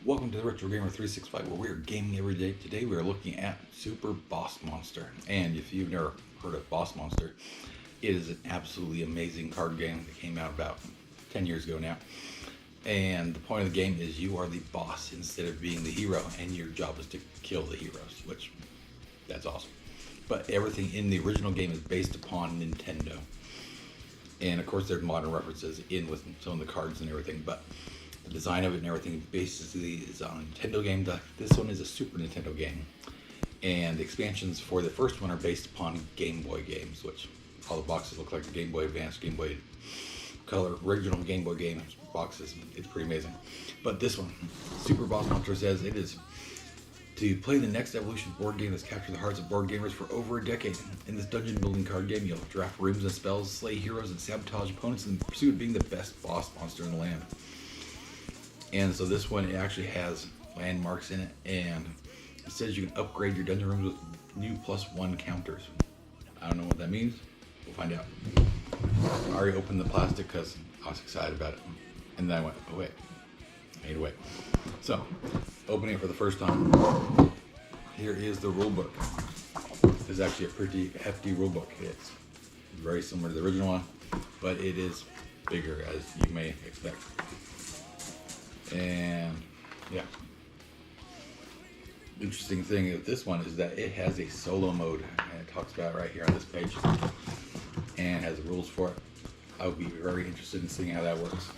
Welcome to the Retro Gamer 365, where we are gaming every day. Today we are looking at Super Boss Monster. And if you've never heard of Boss Monster, it is an absolutely amazing card game that came out about 10 years ago now. And the point of the game is you are the boss instead of being the hero, and your job is to kill the heroes, which, that's awesome. But everything in the original game is based upon Nintendo. And of course there's modern references in with some of the cards and everything, but the design of it and everything basically is on a Nintendo game. This one is a Super Nintendo game. And the expansions for the first one are based upon Game Boy games, which all the boxes look like the Game Boy Advance, Game Boy Color, original Game Boy game boxes. It's pretty amazing. But this one, Super Boss Monster, says it is to play the next evolution board game that's captured the hearts of board gamers for over a decade. In this dungeon building card game, you'll draft rooms and spells, slay heroes, and sabotage opponents in the pursuit of being the best boss monster in the land. And so this one, it actually has landmarks in it, and it says you can upgrade your dungeon rooms with new +1 counters. I don't know what that means. We'll find out. I already opened the plastic because I was excited about it. And then I went, oh wait, I need to wait. So, opening it for the first time, here is the rule book. This is actually a pretty hefty rule book. It's very similar to the original one, but it is bigger, as you may expect. And yeah, interesting thing with this one is that it has a solo mode, and it talks about it right here on this page, and has the rules for it. I would be very interested in seeing how that works.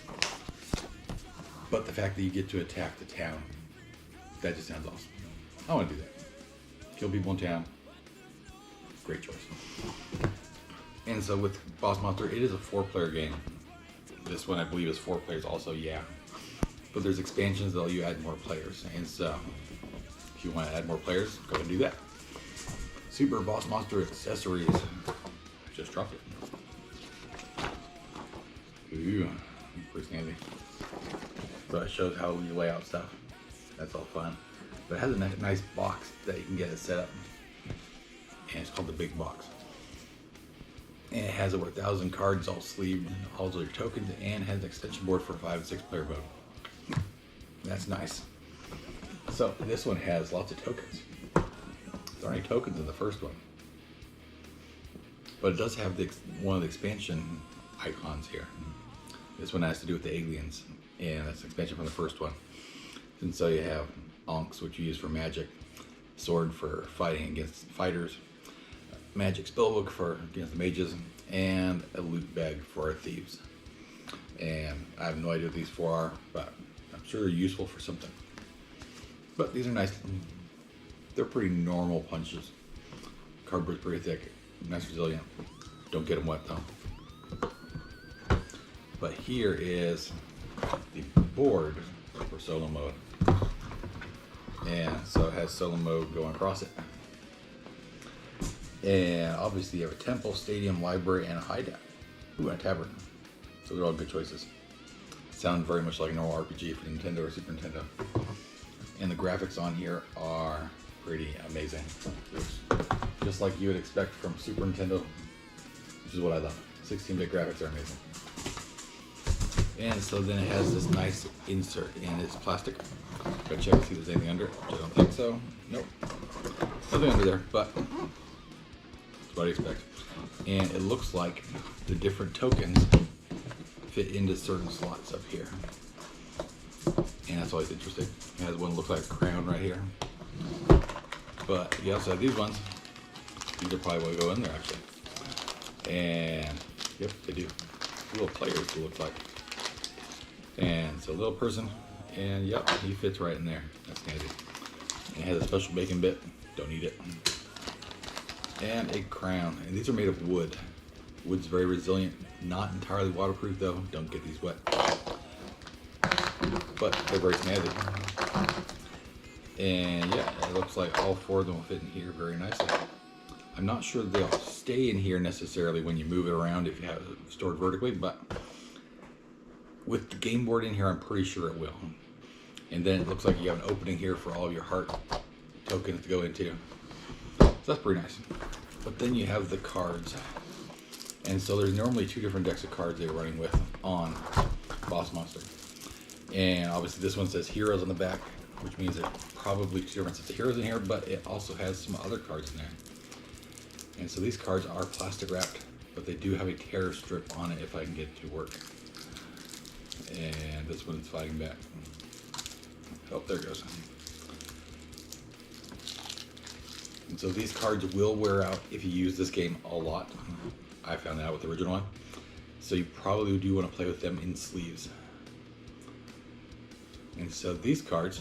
But the fact that you get to attack the town, that just sounds awesome. I want to do that. Kill people in town. Great choice. And so with Boss Monster, it is a 4-player game. This one I believe is 4 players also, yeah. But there's expansions that'll let you add more players. And so if you want to add more players, go and do that. Super Boss Monster accessories. Just dropped it. Ooh, pretty handy. So it shows how you lay out stuff. That's all fun. But it has a nice box that you can get it set up. And it's called the Big Box. And it has over 1,000 cards all sleeved, all of your tokens, and has an extension board for a 5 and 6 player mode. That's nice. So this one has lots of tokens. There aren't any tokens in the first one. But it does have one of the expansion icons here. This one has to do with the aliens, and that's an expansion from the first one. And so you have Onks, which you use for magic, sword for fighting against fighters, magic spellbook for against the mages, and a loot bag for our thieves. And I have no idea what these 4 are, but I'm sure they're useful for something. But these are nice. They're pretty normal punches. Cardboard's pretty thick, nice resilient. Don't get them wet though. But here is the board for solo mode. And so it has solo mode going across it. And obviously you have a temple, stadium, library, and a hideout. Ooh, and a tavern. Those are all good choices. Sound very much like a normal RPG for Nintendo or Super Nintendo. And the graphics on here are pretty amazing. It's just like you would expect from Super Nintendo, which is what I love. 16-bit graphics are amazing. And so then it has this nice insert, and it's plastic. Go check, see if there's anything under it, which I don't think so. Nope. Nothing under there, but that's what I expect. And it looks like the different tokens fit into certain slots up here. And that's always interesting. It has one that looks like a crown right here. But you also have these ones. These are probably what go in there actually. And yep, they do. Little players it looks like. And it's a little person, and yep, he fits right in there. That's handy. And it has a special bacon bit. Don't need it. And a crown. And these are made of wood. Wood's very resilient. Not entirely waterproof though. Don't get these wet. But they're very snazzy. And yeah, it looks like all 4 of them will fit in here very nicely. I'm not sure they'll stay in here necessarily when you move it around if you have it stored vertically, but with the game board in here, I'm pretty sure it will. And then it looks like you have an opening here for all of your heart tokens to go into. So that's pretty nice. But then you have the cards. And so there's normally 2 different decks of cards they're running with on Boss Monster. And obviously this one says Heroes on the back, which means there's probably 2 different sets of heroes in here, but it also has some other cards in there. And so these cards are plastic wrapped, but they do have a tear strip on it if I can get it to work. And this one's fighting back. Oh, there it goes. And so these cards will wear out if you use this game a lot. I found that out with the original one. So you probably do want to play with them in sleeves. And so these cards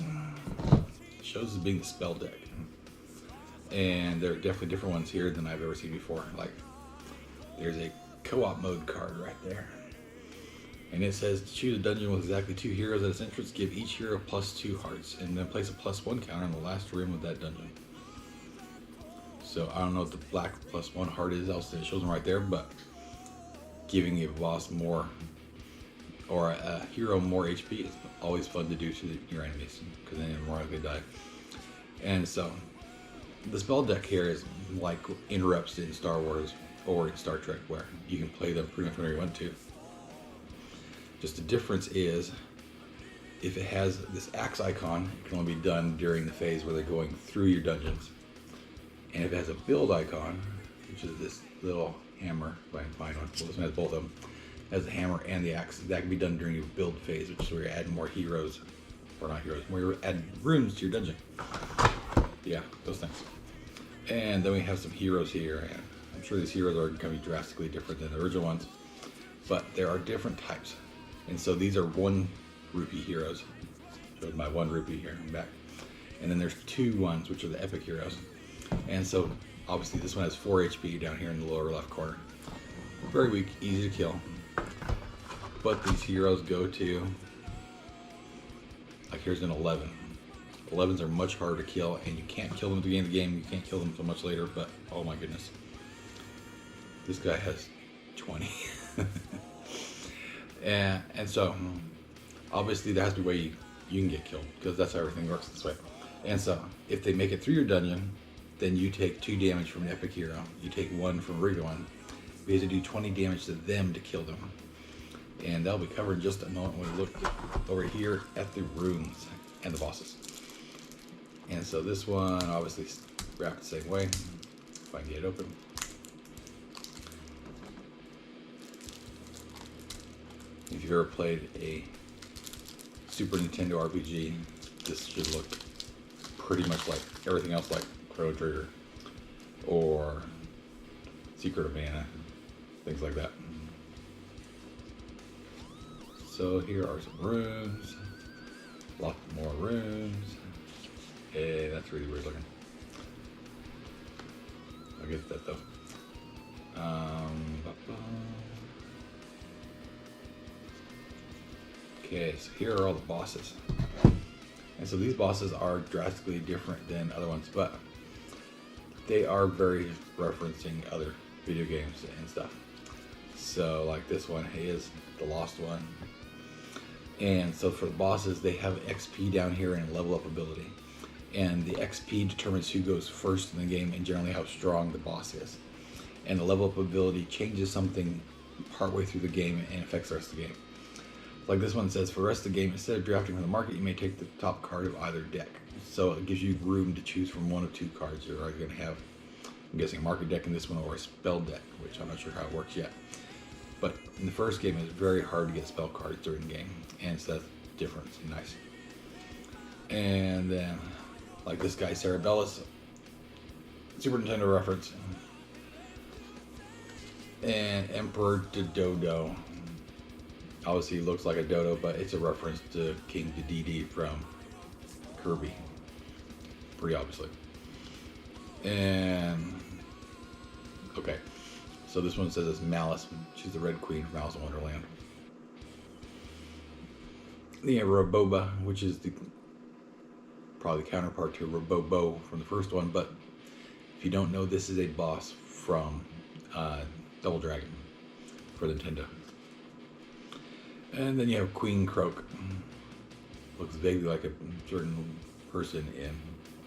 shows as being the spell deck. And there are definitely different ones here than I've ever seen before. Like, there's a co-op mode card right there. And it says to choose a dungeon with exactly 2 heroes at its entrance, give each hero +2 hearts, and then place a +1 counter in the last room of that dungeon. So I don't know what the black +1 heart is, else it shows them right there, but giving a boss more, or a hero more HP is always fun to do to your enemies, because then they're more likely to die. And so the spell deck here is like interrupts in Star Wars or in Star Trek, where you can play them pretty much whenever you want to. Just the difference is, if it has this axe icon, it can only be done during the phase where they're going through your dungeons. And if it has a build icon, which is this little hammer, if I can find one, well, this one has both of them, it has the hammer and the axe, that can be done during your build phase, which is where you're adding more heroes, or not heroes, where you're adding rooms to your dungeon. Yeah, those things. And then we have some heroes here, and I'm sure these heroes are going to be drastically different than the original ones, but there are different types. And so these are 1 rupee heroes. Shows my 1 rupee here in the back. And then there's 2 ones, which are the epic heroes. And so obviously this one has 4 HP down here in the lower left corner. Very weak, easy to kill. But these heroes go to, like here's an 11. 11s are much harder to kill, and you can't kill them at the beginning of the game. You can't kill them until much later, but oh my goodness. This guy has 20. And so obviously there has to be a way you can get killed, because that's how everything works this way. And so if they make it through your dungeon, then you take 2 damage from an epic hero. You take 1 from a regular one. We have to do 20 damage to them to kill them. And that'll be covered in just a moment when we look over here at the rooms and the bosses. And so this one obviously wrapped the same way, if I can get it open. If you've ever played a Super Nintendo RPG, this should look pretty much like everything else, like Chrono Trigger or Secret of Mana, things like that. So here are some rooms, lots more rooms. Hey, that's really weird looking. I'll get that though. Okay, so here are all the bosses. And so these bosses are drastically different than other ones, but they are very referencing other video games and stuff. So like this one is the Lost one. And so for the bosses, they have XP down here and level up ability. And the XP determines who goes first in the game and generally how strong the boss is. And the level up ability changes something partway through the game and affects the rest of the game. Like this one says, for the rest of the game, instead of drafting from the market, you may take the top card of either deck. So it gives you room to choose from 1 of 2 cards you're already going to have. I'm guessing a market deck in this one, or a spell deck, which I'm not sure how it works yet. But in the first game, it's very hard to get spell cards during the game, and so that's different and nice. And then, like this guy, Cerebellus, Super Nintendo reference, and Emperor Dodo. Obviously, he looks like a dodo, but it's a reference to King Dedede from Kirby, pretty obviously. And okay, so this one says it's Malice. She's the Red Queen from Alice in Wonderland. The Roboba, which is the probably counterpart to Robobo from the first one, but if you don't know, this is a boss from Double Dragon for Nintendo. And then you have Queen Croak. Looks vaguely like a certain person in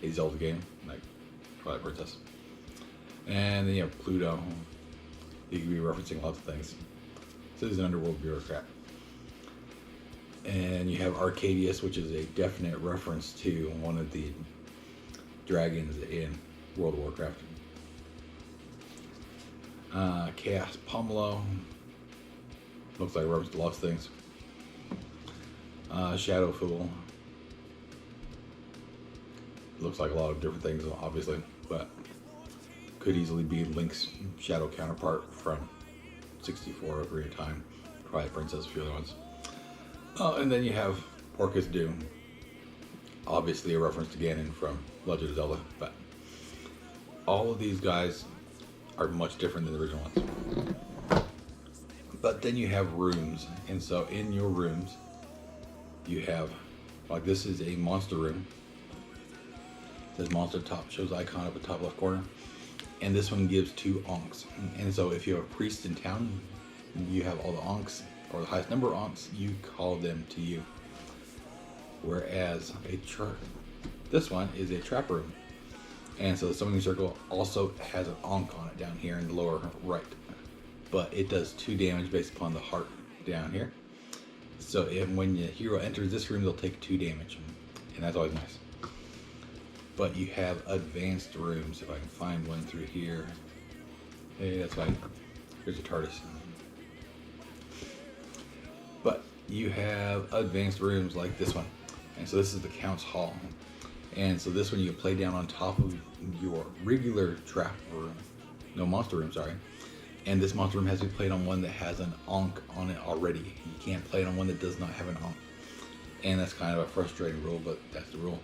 a Zelda game, like Twilight Princess. And then you have Pluto, You could be referencing lots of things. So he's an underworld bureaucrat. And you have Arcadius, which is a definite reference to one of the dragons in World of Warcraft. Chaos Pomelo. Looks like a reference to lots of things. Shadow Fool. Looks like a lot of different things, obviously, but could easily be Link's shadow counterpart from 64 over a time. Twilight Princess, a few other ones. And then you have Porcus Doom. Obviously a reference to Ganon from Legend of Zelda, but all of these guys are much different than the original ones. But then you have rooms, and so in your rooms, you have, like this is a monster room. It says monster top, shows icon up at the top left corner. And this one gives 2 Onks. And so if you have a priest in town, you have all the Onks, or the highest number of Onks, you call them to you. Whereas this one is a trap room. And so the summoning circle also has an Onk on it down here in the lower right. But it does 2 damage based upon the heart down here. So when the hero enters this room, they'll take 2 damage. And that's always nice. But you have advanced rooms. If I can find one through here. Hey, that's fine. Here's a TARDIS. But you have advanced rooms like this one. And so this is the Count's Hall. And so this one you can play down on top of your regular trap room. No, monster room, sorry. And this monster room has to be played on one that has an Onk on it already. You can't play it on one that does not have an Onk. And that's kind of a frustrating rule, but that's the rule.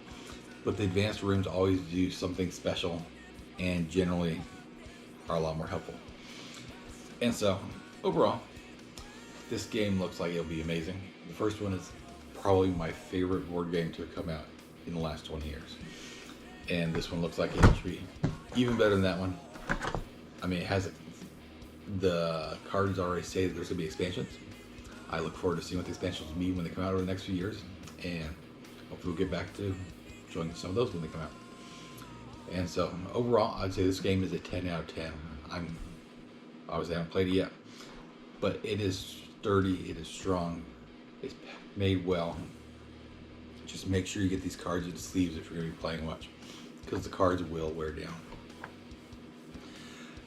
But the advanced rooms always do something special and generally are a lot more helpful. And so, overall, this game looks like it'll be amazing. The first one is probably my favorite board game to have come out in the last 20 years. And this one looks like it should be even better than that one. I mean, it has the cards already say that there's going to be expansions. I look forward to seeing what the expansions will be when they come out over the next few years. And hopefully we'll get back to showing some of those when they come out. And so overall, I'd say this game is a 10 out of 10. Obviously I haven't played it yet, but it is sturdy, it is strong, it's made well. Just make sure you get these cards with the sleeves if you're going to be playing much, because the cards will wear down.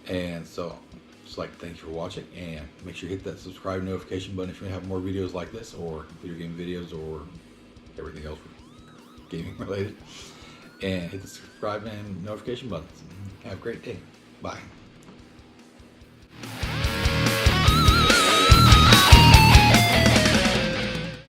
And so, just like to thank you for watching, and make sure you hit that subscribe notification button if you want to have more videos like this, or video game videos, or everything else gaming related. And hit the subscribe and notification buttons. Have a great day. Bye.